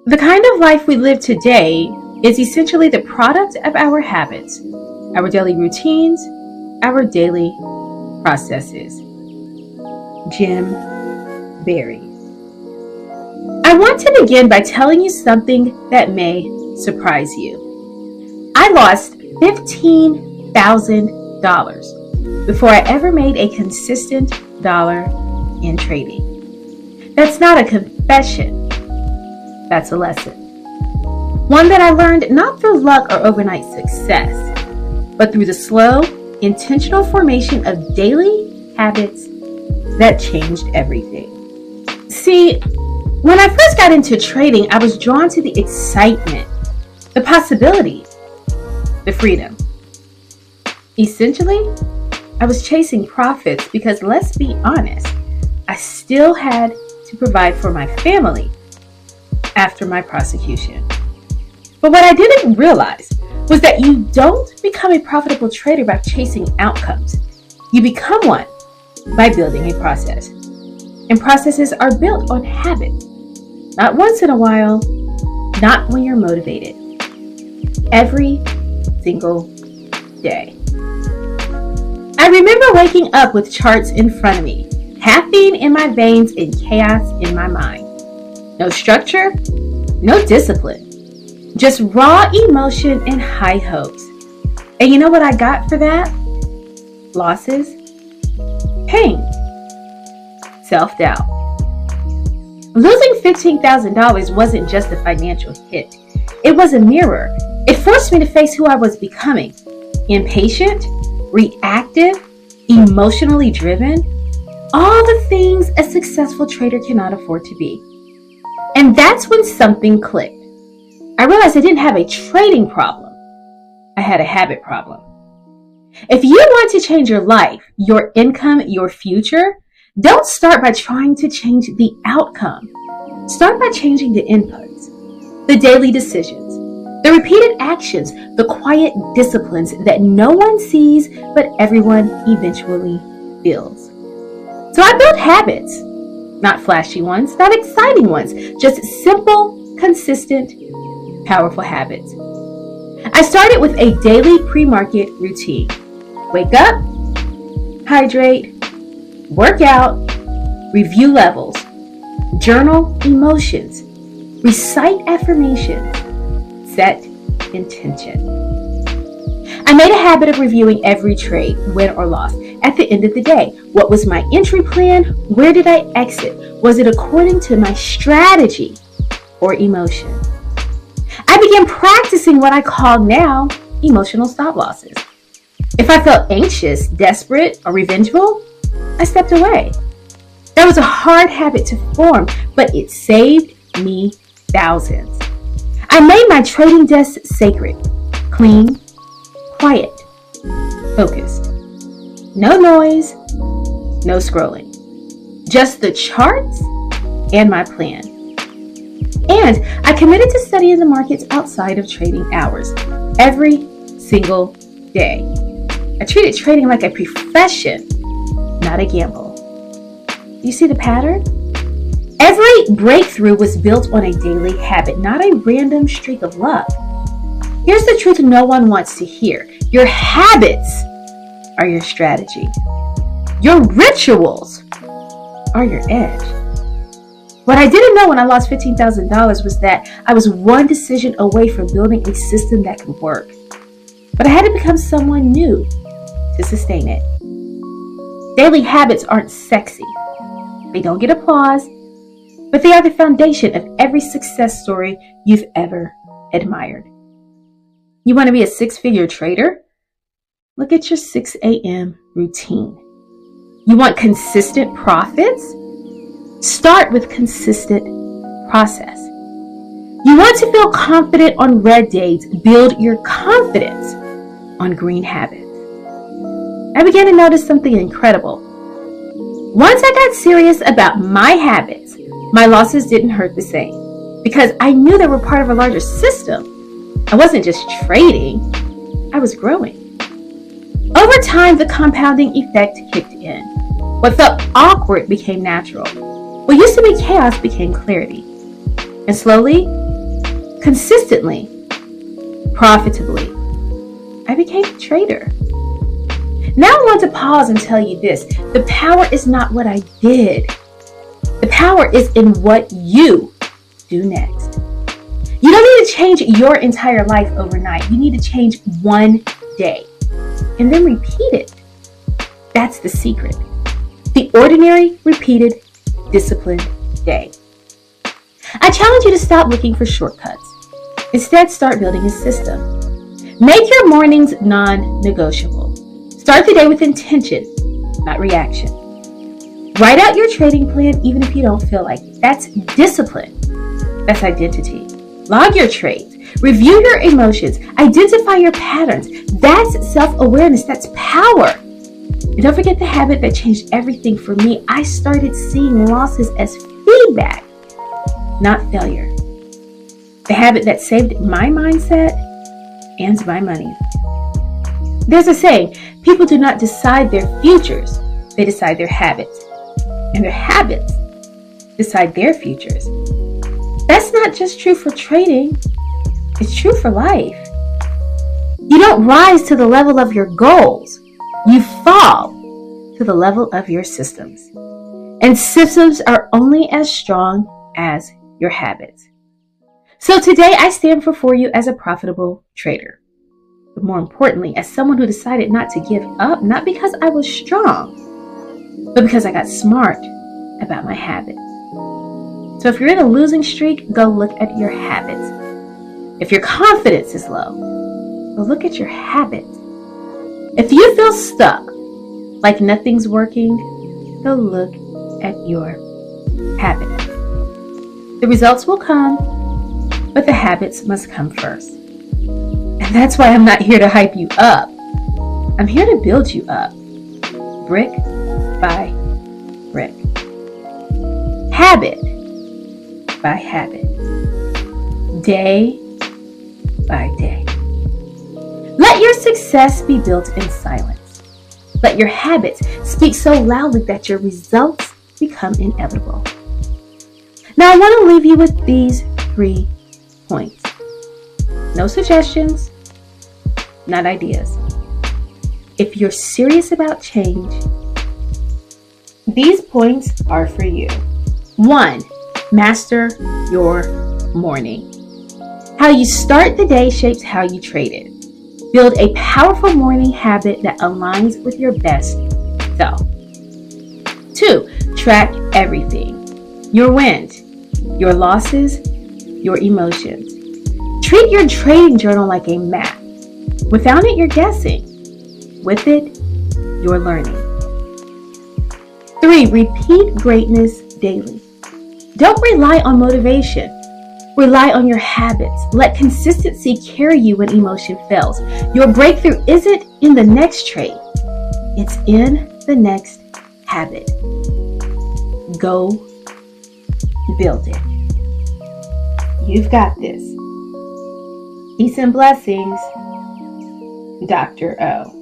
The kind of life we live today is essentially the product of our habits, our daily routines, our daily processes. Jim Barry. I want to begin by telling you something that may surprise you. I lost $15,000 before I ever made a consistent dollar in trading. That's not a confession. That's a lesson. One that I learned not through luck or overnight success, but through the slow, intentional formation of daily habits that changed everything. See, when I first got into trading, I was drawn to the excitement, the possibility, the freedom. Essentially, I was chasing profits because, let's be honest, I still had to provide for my family after my prosecution. But what I didn't realize was that you don't become a profitable trader by chasing outcomes. You become one by building a process. And processes are built on habit. Not once in a while, not when you're motivated. Every single day. I remember waking up with charts in front of me, caffeine in my veins and chaos in my mind. No structure, no discipline, just raw emotion and high hopes. And you know what I got for that? Losses, pain, self-doubt. Losing $15,000 wasn't just a financial hit. It was a mirror. It forced me to face who I was becoming. Impatient, reactive, emotionally driven. All the things a successful trader cannot afford to be. And that's when something clicked. I realized I didn't have a trading problem. I had a habit problem. If you want to change your life, your income, your future, don't start by trying to change the outcome. Start by changing the inputs, the daily decisions, the repeated actions, the quiet disciplines that no one sees but everyone eventually feels. So I built habits. Not flashy ones, not exciting ones, just simple, consistent, powerful habits. I started with a daily pre-market routine. Wake up, hydrate, work out, review levels, journal emotions, recite affirmations, set intention. I made a habit of reviewing every trade, win or loss. At the end of the day, what was my entry plan? Where did I exit? Was it according to my strategy or emotion? I began practicing what I call now emotional stop losses. If I felt anxious, desperate, or revengeful, I stepped away. That was a hard habit to form, but it saved me thousands. I made my trading desk sacred, clean, quiet, focused. No noise, no scrolling. Just the charts and my plan. And I committed to studying the markets outside of trading hours every single day. I treated trading like a profession, not a gamble. You see the pattern? Every breakthrough was built on a daily habit, not a random streak of luck. Here's the truth no one wants to hear. Your habits are your strategy. Your rituals are your edge. What I didn't know when I lost $15,000 was that I was one decision away from building a system that could work. But I had to become someone new to sustain it. Daily habits aren't sexy. They don't get applause, but they are the foundation of every success story you've ever admired. You want to be a six-figure trader? Look at your 6 a.m. routine. You want consistent profits? Start with consistent process. You want to feel confident on red days? Build your confidence on green habits. I began to notice something incredible. Once I got serious about my habits, my losses didn't hurt the same because I knew they were part of a larger system. I wasn't just trading, I was growing. Over time, the compounding effect kicked in. What felt awkward became natural. What used to be chaos became clarity. And slowly, consistently, profitably, I became a trader. Now I want to pause and tell you this. The power is not what I did. The power is in what you do next. You don't need to change your entire life overnight. You need to change one day and then repeat it. That's the secret. The ordinary, repeated, disciplined day. I challenge you to stop looking for shortcuts. Instead, start building a system. Make your mornings non-negotiable. Start the day with intention, not reaction. Write out your trading plan even if you don't feel like it. That's discipline. That's identity. Log your trades. Review your emotions. Identify your patterns. That's self-awareness. That's power. And don't forget the habit that changed everything for me. I started seeing losses as feedback, not failure. The habit that saved my mindset and my money. There's a saying, people do not decide their futures, they decide their habits. And their habits decide their futures. That's not just true for trading, it's true for life. You don't rise to the level of your goals, you fall to the level of your systems. And systems are only as strong as your habits. So today I stand before you as a profitable trader. But more importantly, as someone who decided not to give up, not because I was strong, but because I got smart about my habits. So if you're in a losing streak, go look at your habits. If your confidence is low, go look at your habits. If you feel stuck, like nothing's working, go look at your habits. The results will come, but the habits must come first. And that's why I'm not here to hype you up. I'm here to build you up, brick by brick. Habit by habit. Day by day. Let your success be built in silence. Let your habits speak so loudly that your results become inevitable. Now I want to leave you with these 3 points. No suggestions, not ideas. If you're serious about change, these points are for you. 1, master your morning. How you start the day shapes how you trade it. Build a powerful morning habit that aligns with your best self. 2, track everything. Your wins, your losses, your emotions. Treat your trading journal like a map. Without it, you're guessing. With it, you're learning. 3, repeat greatness daily. Don't rely on motivation. Rely on your habits. Let consistency carry you when emotion fails. Your breakthrough isn't in the next trade. It's in the next habit. Go build it. You've got this. Peace and blessings, Dr. O.